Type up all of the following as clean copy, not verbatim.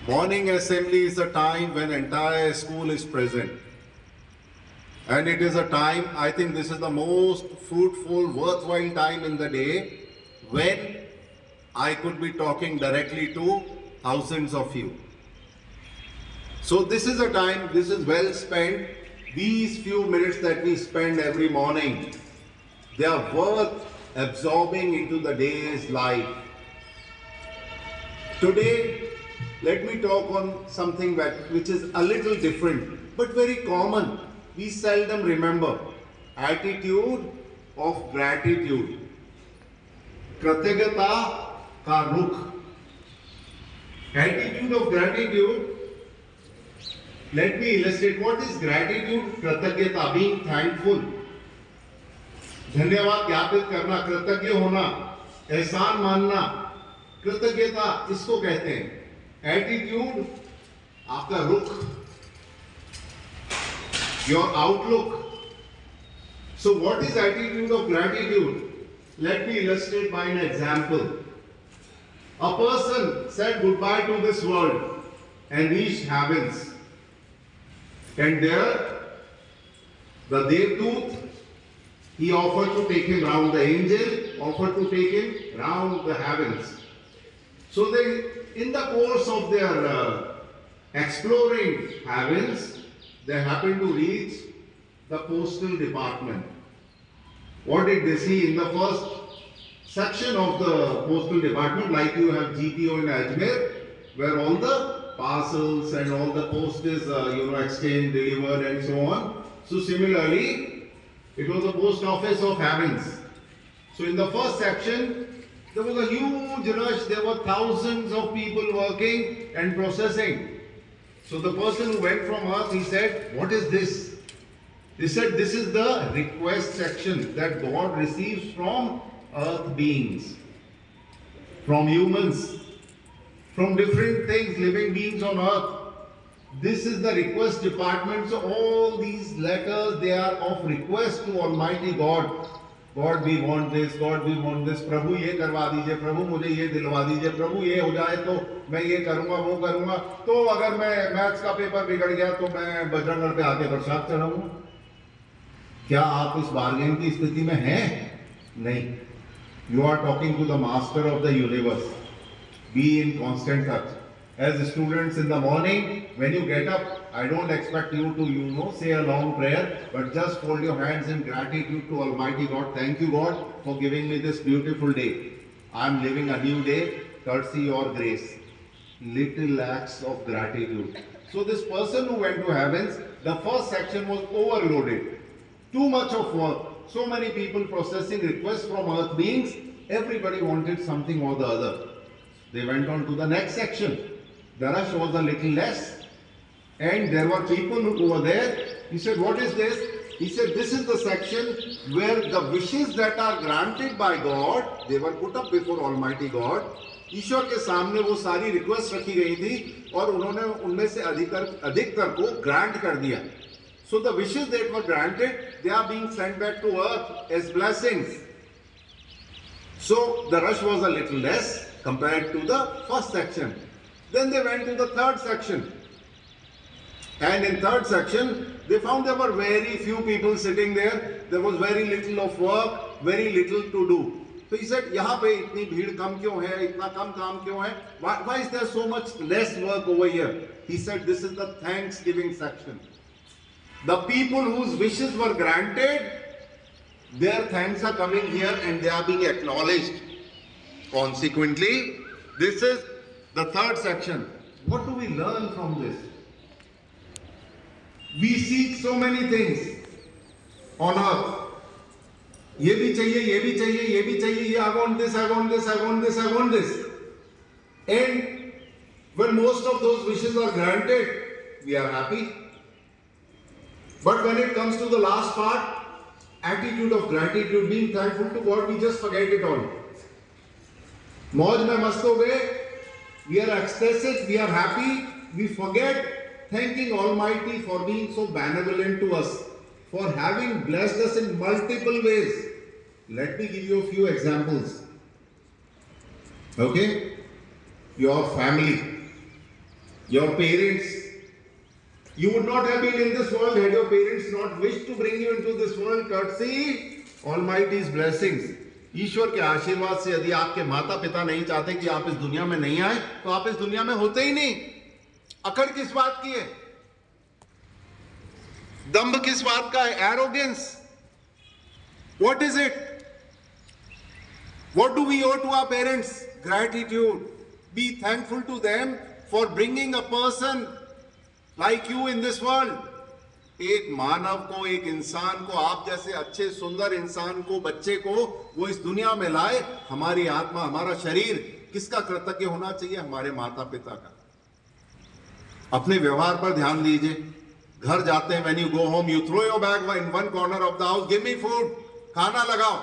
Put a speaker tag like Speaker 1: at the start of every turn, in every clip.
Speaker 1: Morning assembly is a time when entire school is present. And it is a time, I think this is the most fruitful, worthwhile time in the day when I could be talking directly to thousands of you. So this is a time, this is well spent. These few minutes that we spend every morning, they are worth absorbing into the day's life. Today, let me talk on something which is a little different, but very common. We seldom remember. Attitude of gratitude. कृतज्ञता का रुख. Attitude of gratitude. Let me illustrate. What is gratitude? कृतज्ञता, being thankful. धन्यवाद ज्ञापित करना, कृतज्ञ होना, एहसान मानना, कृतज्ञता इसको कहते हैं. एटीट्यूड, आपका रुख, your outlook. So what is attitude of gratitude? Let me illustrate by an example. A person said goodbye to this world and reached heavens. And there, the Devdut, he offered to take him round, the angel offered to take him round the heavens. So they, in the course of their exploring heavens, they happened to reach the postal department. What did they see in the first section of the postal department? Like you have GPO in Ajmer, where all the parcels and all the post is exchanged, delivered, and so on. So similarly, it was a post office of heavens. So in the first section, there was a huge rush. There were thousands of people working and processing. So the person who went from earth, he said, what is this? He said, this is the request section that God receives from earth beings, from humans, from different things, living beings on earth. This is the request department. So all these letters, they are of request to Almighty God. God, we want this, God, we want this, प्रभु ये करवा दीजिए, प्रभु मुझे ये दिलवा दीजिए, प्रभु ये हो जाए तो मैं ये करूँगा, वो करूँगा, तो अगर मैं मैथ्स का पेपर बिगड़ गया तो मैं बजरंगगढ़ पे आके प्रसाद चढ़ाऊँगा. क्या आप इस बार्गेन की स्थिति में हैं? नहीं. You are talking to the master of the universe. Be in constant touch. As students in the morning, when you get up, I don't expect you to, say a long prayer, but just fold your hands in gratitude to Almighty God. Thank you, God, for giving me this beautiful day. I am living a new day, courtesy your grace. Little acts of gratitude. So this person who went to heavens, the first section was overloaded. Too much of work. So many people processing requests from earth beings. Everybody wanted something or the other. They went on to the next section. The rush was a little less. And there were people who were there. He said, what is this? He said, this is the section where the wishes that are granted by God, they were put up before Almighty God. ईश्वर के सामने वो सारी request रखी गई थी और उन्होंने उनमें से अधिकतर को ग्रांट कर दिया. So the wishes that were granted, they are being sent back to earth as blessings. So the rush was a little less compared to the first section. Then they went to the third section. And in third section, they found there were very few people sitting there. There was very little of work, very little to do. So he said, यहाँ पे इतनी भीड़ कम क्यों है, इतना कम काम क्यों है? Why is there so much less work over here? He said, this is the Thanksgiving section. The people whose wishes were granted, their thanks are coming here and they are being acknowledged. Consequently, this is the third section. What do we learn from this? We seek so many things on earth. ये भी चाहिए, ये भी चाहिए, ये भी चाहिए, I want this, I want this, I want this, I want this. And when most of those wishes are granted, we are happy. But when it comes to the last part, attitude of gratitude, being thankful to God, we just forget it all. मौज में मस्त हो गए, we are ecstatic, we are happy, we forget thanking Almighty for being so benevolent to us, for having blessed us in multiple ways. Let me give you a few examples. Okay? Your family. Your parents, you would not have been in this world had your parents not wished to bring you into this world courtesy Almighty's blessings. ईश्वर के आशीर्वाद से यदि आपके माता पिता नहीं चाहते कि आप इस दुनिया में नहीं आए तो आप इस दुनिया में होते ही नहीं। अकड़ किस बात की है? दंभ किस बात का है? Arrogance. What is it? What do we owe to our parents? Gratitude. Be thankful to them for bringing a person like you in this world. एक मानव को, एक इंसान को, आप जैसे अच्छे सुंदर इंसान को, बच्चे को वो इस दुनिया में लाए। हमारी आत्मा, हमारा शरीर किसका कृतज्ञ होना चाहिए? हमारे माता पिता का। अपने व्यवहार पर ध्यान दीजिए। घर जाते हैं, when you go home, you throw your bag in one corner of the house, give me food, खाना लगाओ।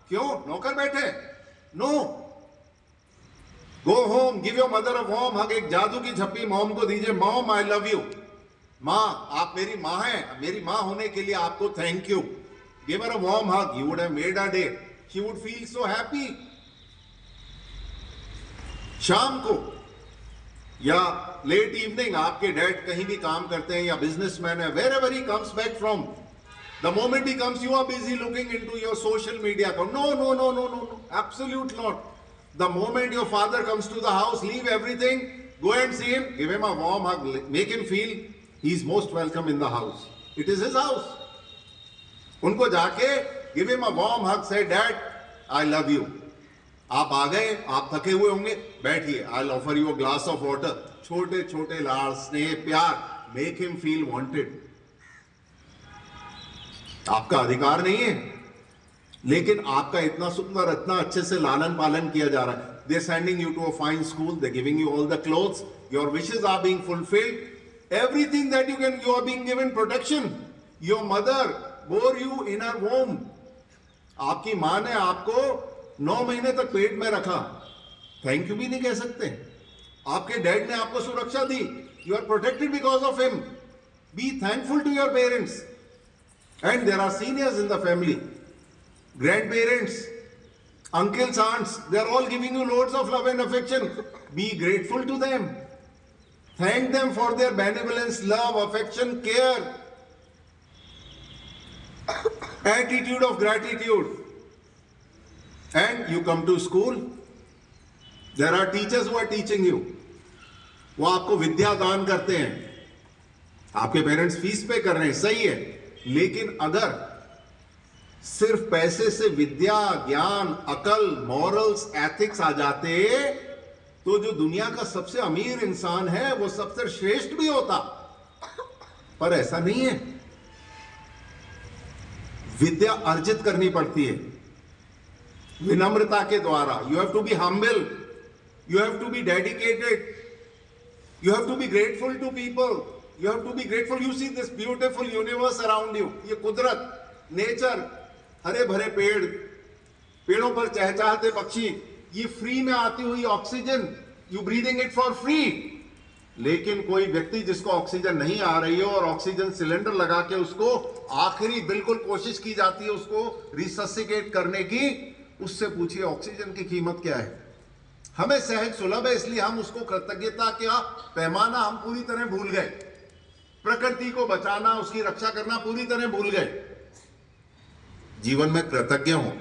Speaker 1: क्यों? नौकर बैठे? No. Go home, give your mother a warm hug। एक जादू की झप्पी मॉम को दीजिए। Mom, I love you। माँ, आप मेरी माँ हैं, मेरी माँ होने के लिए आपको thank you. Give her a warm hug, you would have made her day, she would feel so happy। शाम को या लेट इवनिंग आपके डैड कहीं भी काम करते हैं या बिजनेसमैन है, wherever he comes back from, the moment he comes, you are busy looking into your social media account। No, absolute not। The moment your father comes to the house, leave everything, go and see him, give him a warm hug, make him feel he is most welcome in the house। It is his house। उनको जाके give him a warm hug, say dad I love you। आप आ गए, आप थके हुए होंगे, बैठिए, I'll offer you a glass of water। छोटे छोटे लाड़, स्नेह, प्यार, make him feel wanted। आपका अधिकार नहीं है, लेकिन आपका इतना सुंदर, इतना अच्छे से लालन पालन किया जा रहा है। They're sending you to a fine school, they're giving you all the clothes, your wishes are being fulfilled, everything that you can, you are being given protection। Your mother bore you in her womb। आपकी माँ ने आपको 9 महीने तक पेट में रखा, thank you भी नहीं कह सकते। आपके डैड ने आपको सुरक्षा दी, you are protected because of him। Be thankful to your parents। And there are seniors in the family, grandparents, uncles, aunts, they are all giving you loads of love and affection। Be grateful to them। Thank them for their benevolence, love, affection, care, attitude of gratitude। And you come to school, there are teachers who are teaching you। वो आपको विद्या दान करते हैं। आपके parents fees पे कर रहे हैं, सही है, लेकिन अगर सिर्फ पैसे से विद्या, ज्ञान, अकल, मॉरल्स, एथिक्स आ जाते तो जो दुनिया का सबसे अमीर इंसान है वो सबसे श्रेष्ठ भी होता। पर ऐसा नहीं है। विद्या अर्जित करनी पड़ती है विनम्रता के द्वारा। You have to be humble, you have to be dedicated, you have to be grateful to people, you have to be grateful. You see this beautiful universe around you. ये कुदरत, नेचर, हरे भरे पेड़, पेड़ों पर चहचहाते पक्षी, ये फ्री में आती हुई oxygen, you breathing it for free. लेकिन कोई व्यक्ति जिसको ऑक्सीजन नहीं आ रही हो और ऑक्सीजन सिलेंडर लगा के उसको आखिरी बिल्कुल कोशिश की जाती है उसको रिससिकेट करने की, उससे पूछिए ऑक्सीजन की कीमत क्या है। हमें सहज सुलभ है, इसलिए हम उसको कृतज्ञता का पैमाना हम पूरी तरह भूल गए। प्रकृति को बचाना, उसकी रक्षा करना पूरी तरह भूल गए। जीवन में कृतज्ञ हो,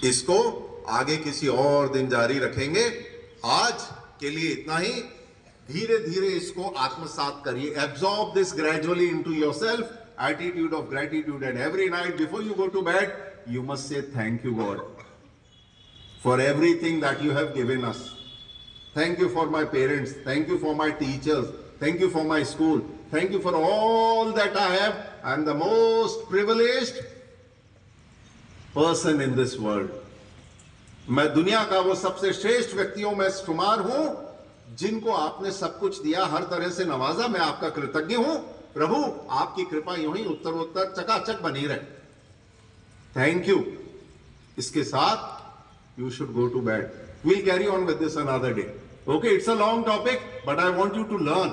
Speaker 1: इसको आगे किसी और दिन जारी रखेंगे। आज के लिए इतना ही। धीरे धीरे इसको आत्मसात करिए। Absorb this gradually into yourself, attitude of gratitude, and every night before you go to bed you must say thank you God for everything that you have given us. Thank you for my parents, thank you for my teachers, thank you for my school, thank you for all that I have. I am the most privileged person in this world. मैं दुनिया का वो सबसे श्रेष्ठ व्यक्तियों में शुमार हूं जिनको आपने सब कुछ दिया, हर तरह से नवाजा। मैं आपका कृतज्ञ हूं। प्रभु आपकी कृपा यूं ही उत्तरोत्तर चकाचक बनी रहे। Thank you. इसके साथ you should go to bed. We'll carry on with this another day. Okay, it's a long topic but I want you to learn.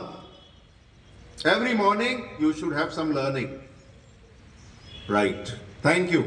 Speaker 1: Every morning you should have some learning, right? Thank you.